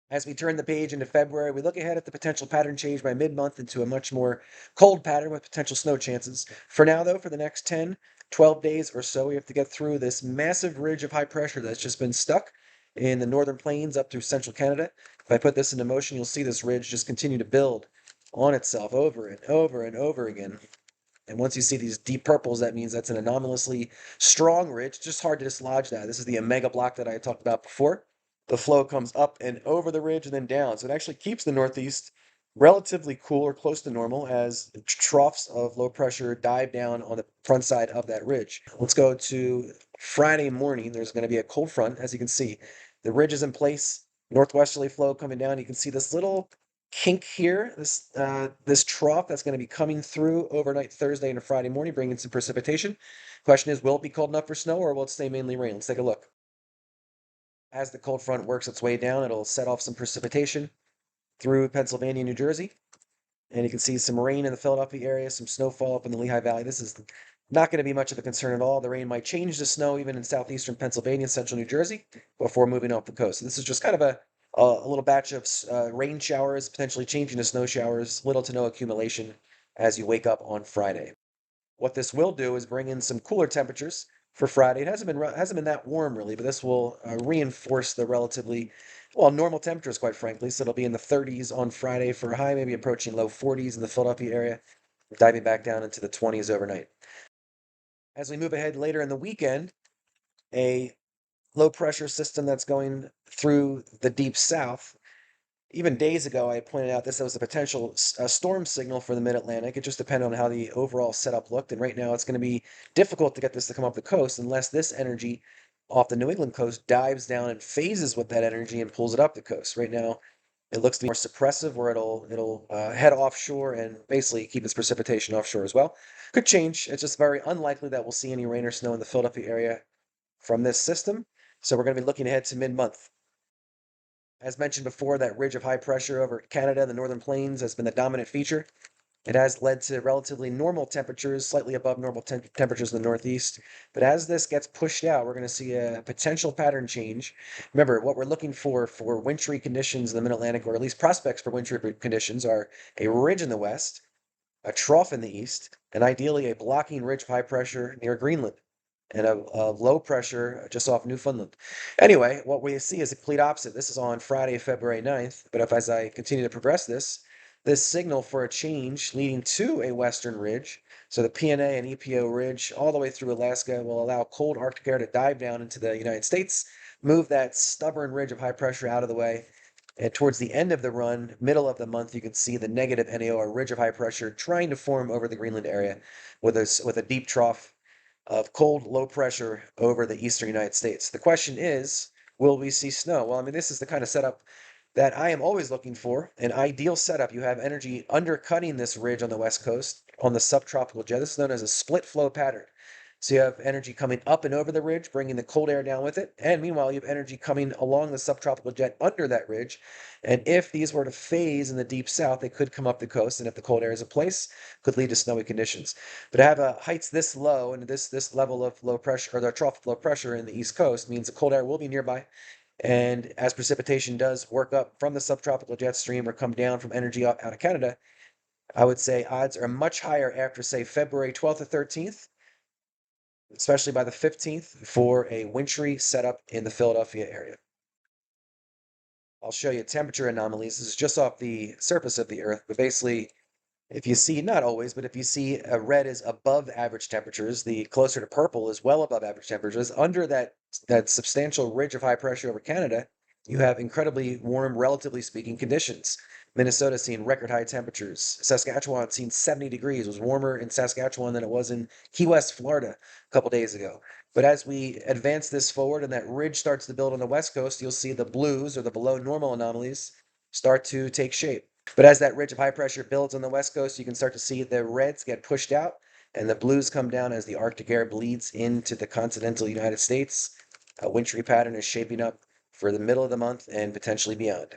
As we turn the page into February, we look ahead at the potential pattern change by mid-month into a much more cold pattern with potential snow chances. For now, though, for the next 10, 12 days or so, we have to get through this massive ridge of high pressure that's just been stuck in the northern plains up through central Canada. If I put this into motion, you'll see this ridge just continue to build on itself over and over and over again. And once you see these deep purples, that means that's an anomalously strong ridge. Just hard to dislodge that. This is the omega block that I talked about before. The flow comes up and over the ridge and then down. So it actually keeps the Northeast relatively cool or close to normal as troughs of low pressure dive down on the front side of that ridge. Let's go to Friday morning. There's going to be a cold front, as you can see. The ridge is in place, northwesterly flow coming down. You can see this little kink here, this trough that's going to be coming through overnight Thursday and Friday morning, bringing some precipitation. Question is, will it be cold enough for snow or will it stay mainly rain? Let's take a look. As the cold front works its way down, it'll set off some precipitation through Pennsylvania, New Jersey. And you can see some rain in the Philadelphia area, some snowfall up in the Lehigh Valley. This is not going to be much of a concern at all. The rain might change to snow even in southeastern Pennsylvania and central New Jersey before moving off the coast. So this is just kind of a little batch of rain showers, potentially changing to snow showers, little to no accumulation as you wake up on Friday. What this will do is bring in some cooler temperatures for Friday. It hasn't been that warm really, but this will reinforce the relatively well normal temperatures, quite frankly. So it'll be in the 30s on Friday for a high, maybe approaching low 40s in the Philadelphia area, diving back down into the 20s overnight. As we move ahead later in the weekend, a low pressure system that's going through the deep south. Even days ago, I pointed out this was a potential storm signal for the mid-Atlantic. It just depended on how the overall setup looked. And right now, it's going to be difficult to get this to come up the coast unless this energy off the New England coast dives down and phases with that energy and pulls it up the coast. Right now, it looks to be more suppressive, where it'll head offshore and basically keep its precipitation offshore as well. Could change. It's just very unlikely that we'll see any rain or snow in the Philadelphia area from this system. So we're going to be looking ahead to mid-month. As mentioned before, that ridge of high pressure over Canada and the northern plains has been the dominant feature. It has led to relatively normal temperatures, slightly above normal temperatures in the Northeast. But as this gets pushed out, we're going to see a potential pattern change. Remember, what we're looking for wintry conditions in the Mid-Atlantic, or at least prospects for wintry conditions, are a ridge in the west, a trough in the east, and ideally a blocking ridge of high pressure near Greenland and a low pressure just off Newfoundland. Anyway, what we see is a complete opposite. This is on Friday, February 9th, but as I continue to progress this signal for a change leading to a western ridge, so the PNA and EPO ridge all the way through Alaska, will allow cold Arctic air to dive down into the United States, move that stubborn ridge of high pressure out of the way. And towards the end of the run, middle of the month, you can see the negative NAO, or ridge of high pressure, trying to form over the Greenland area with a deep trough of cold, low pressure over the eastern United States. The question is, will we see snow? Well, I mean, this is the kind of setup that I am always looking for. An ideal setup. You have energy undercutting this ridge on the west coast on the subtropical jet. This is known as a split flow pattern. So you have energy coming up and over the ridge, bringing the cold air down with it. And meanwhile, you have energy coming along the subtropical jet under that ridge. And if these were to phase in the deep south, they could come up the coast. And if the cold air is in place, could lead to snowy conditions. But to have heights this low and this level of low pressure, or the trough of low pressure in the east coast, means the cold air will be nearby. And as precipitation does work up from the subtropical jet stream or come down from energy out of Canada, I would say odds are much higher after, say, February 12th or 13th, especially by the 15th, for a wintry setup in the Philadelphia area. I'll show you temperature anomalies. This is just off the surface of the Earth, but basically, if you see, not always, but if you see a red is above average temperatures, the closer to purple is well above average temperatures. Under that substantial ridge of high pressure over Canada, you have incredibly warm, relatively speaking, conditions. Minnesota seeing record high temperatures. Saskatchewan seeing 70 degrees. It was warmer in Saskatchewan than it was in Key West, Florida, a couple days ago. But as we advance this forward and that ridge starts to build on the west coast, you'll see the blues, or the below normal anomalies, start to take shape. But as that ridge of high pressure builds on the west coast, you can start to see the reds get pushed out and the blues come down as the Arctic air bleeds into the continental United States. A wintry pattern is shaping up for the middle of the month and potentially beyond.